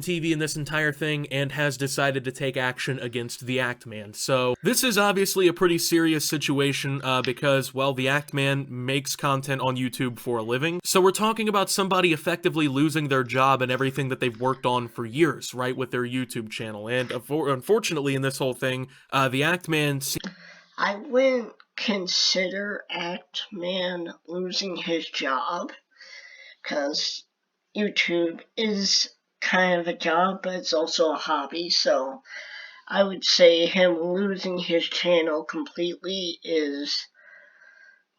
TV in this entire thing and has decided to take action against the Act Man. So this is obviously a pretty serious situation because, well, the Act Man makes content on YouTube for a living. So we're talking about somebody effectively losing their job and everything that they've worked on for years, right, with their YouTube channel. And unfortunately in this whole thing, the Act Man... I wouldn't consider Act Man losing his job, because YouTube is kind of a job, but it's also a hobby, so I would say him losing his channel completely is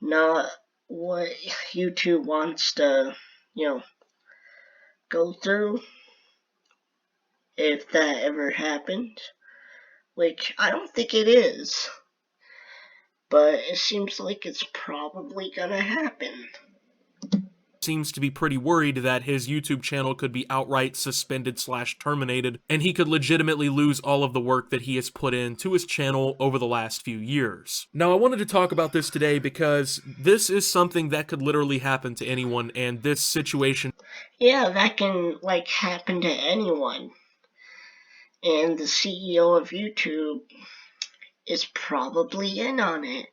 not what YouTube wants to, go through, if that ever happened, which I don't think it is, but it seems like it's probably gonna happen. Seems to be pretty worried that his YouTube channel could be outright suspended/terminated, and he could legitimately lose all of the work that he has put into his channel over the last few years. Now, I wanted to talk about this today because this is something that could literally happen to anyone, and this situation... Yeah, that can, happen to anyone. And the CEO of YouTube is probably in on it.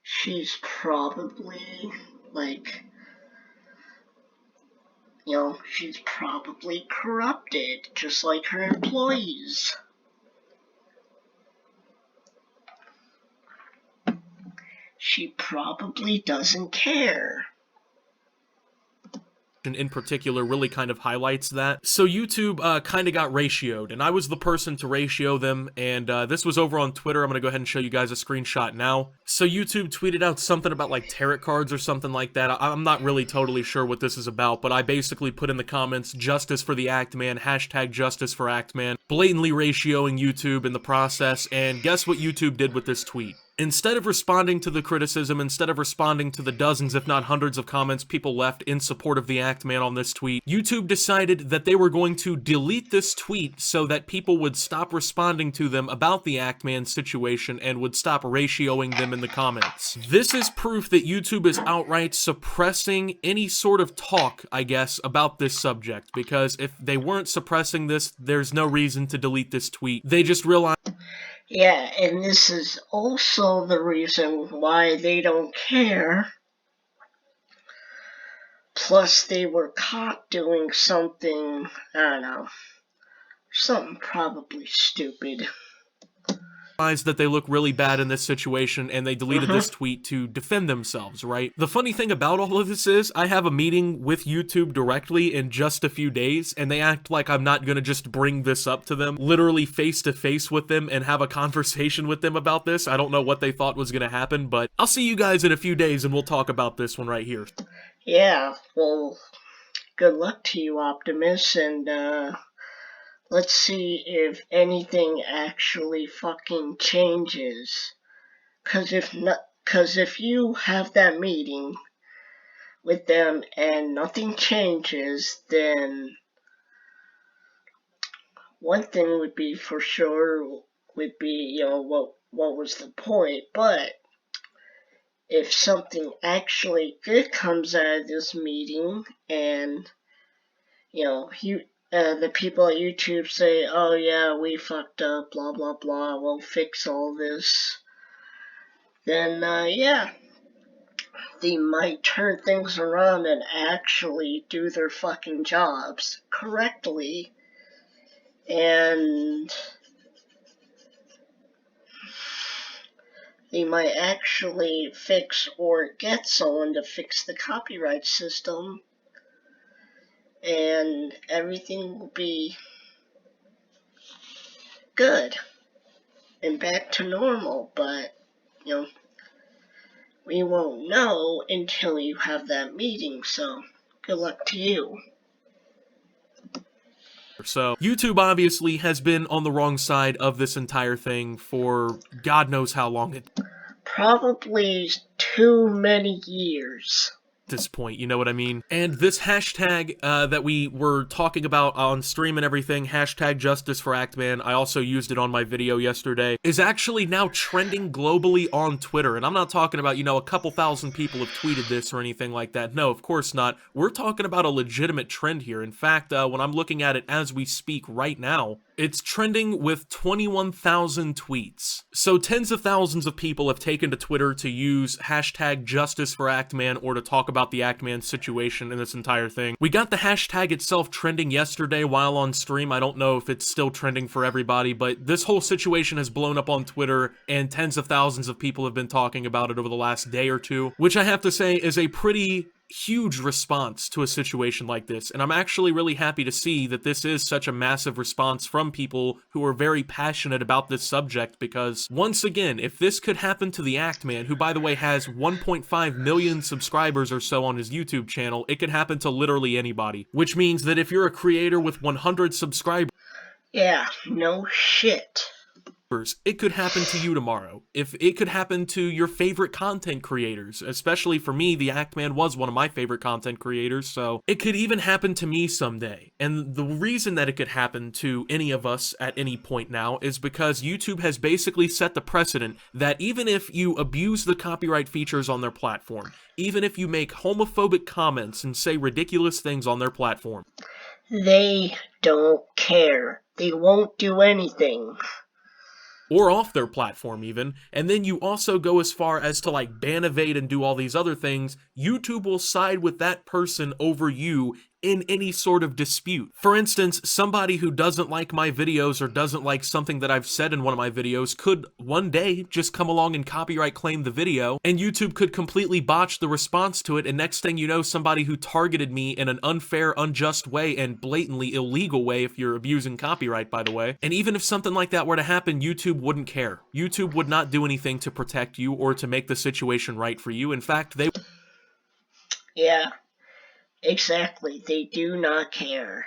She's probably, she's probably corrupted, just like her employees. She probably doesn't care. In particular really kind of highlights that. So YouTube kind of got ratioed, and I was the person to ratio them, and this was over on Twitter. I'm gonna go ahead and show you guys a screenshot now. So YouTube tweeted out something about like tarot cards or something like that. I'm not really totally sure what this is about, but I basically put in the comments, "Justice for the Act Man," hashtag justice for Act Man, blatantly ratioing YouTube in the process, and guess what YouTube did with this tweet? Instead of responding to the criticism, instead of responding to the dozens if not hundreds of comments people left in support of the Act Man on this tweet, YouTube decided that they were going to delete this tweet so that people would stop responding to them about the Act Man situation and would stop ratioing them in the comments. This is proof that YouTube is outright suppressing any sort of talk, I guess, about this subject, because if they weren't suppressing this, there's no reason to delete this tweet. They just realized... Yeah, and this is also the reason why they don't care. Plus, they were caught doing something, I don't know, something probably stupid. That they look really bad in this situation, and they deleted this tweet to defend themselves, right? The funny thing about all of this is, I have a meeting with YouTube directly in just a few days, and they act like I'm not gonna just bring this up to them, literally face to face with them and have a conversation with them about this. I don't know what they thought was gonna happen, but I'll see you guys in a few days and we'll talk about this one right here. Yeah, well, good luck to you, Optimus, and let's see if anything actually fucking changes. Cause if you have that meeting with them and nothing changes, then one thing would be for sure would be, what was the point? But if something actually good comes out of this meeting, and the people at YouTube say, "Oh yeah, we fucked up, blah blah blah, we'll fix all this," then yeah, they might turn things around and actually do their fucking jobs correctly, and they might actually fix or get someone to fix the copyright system, and everything will be good and back to normal. But we won't know until you have that meeting, so good luck to you. So, YouTube obviously has been on the wrong side of this entire thing for God knows how long. Probably too many years. this point, you know what I mean? And this hashtag that we were talking about on stream and everything, hashtag Justice for Actman, I also used it on my video yesterday, is actually now trending globally on Twitter. And I'm not talking about, you know, a couple thousand people have tweeted this or anything like that. No, of course not. We're talking about a legitimate trend here. In fact, when I'm looking at it as we speak right now, it's trending with 21,000 tweets. So tens of thousands of people have taken to Twitter to use hashtag Justice for Actman or to talk about the Actman situation and this entire thing. We got the hashtag itself trending yesterday while on stream. I don't know if it's still trending for everybody, but this whole situation has blown up on Twitter and tens of thousands of people have been talking about it over the last day or two, which I have to say is a pretty huge response to a situation like this, and I'm actually really happy to see that this is such a massive response from people who are very passionate about this subject, because once again, if this could happen to the Actman, who by the way has 1.5 million subscribers or so on his YouTube channel, it could happen to literally anybody, which means that if you're a creator with 100 subscribers, yeah, no shit. it could happen to you tomorrow. If it could happen to your favorite content creators, especially for me, the Actman was one of my favorite content creators, so it could even happen to me someday. And the reason that it could happen to any of us at any point now is because YouTube has basically set the precedent that even if you abuse the copyright features on their platform, even if you make homophobic comments and say ridiculous things on their platform, they don't care. They won't do anything. Or off their platform even, and then you also go as far as to like ban evade and do all these other things, YouTube will side with that person over you in any sort of dispute. For instance, somebody who doesn't like my videos or doesn't like something that I've said in one of my videos could one day just come along and copyright claim the video, and YouTube could completely botch the response to it, and next thing you know, somebody who targeted me in an unfair, unjust way and blatantly illegal way, if you're abusing copyright, by the way, and even if something like that were to happen, YouTube wouldn't care. YouTube would not do anything to protect you or to make the situation right for you. In fact, they... Yeah. Exactly, they do not care.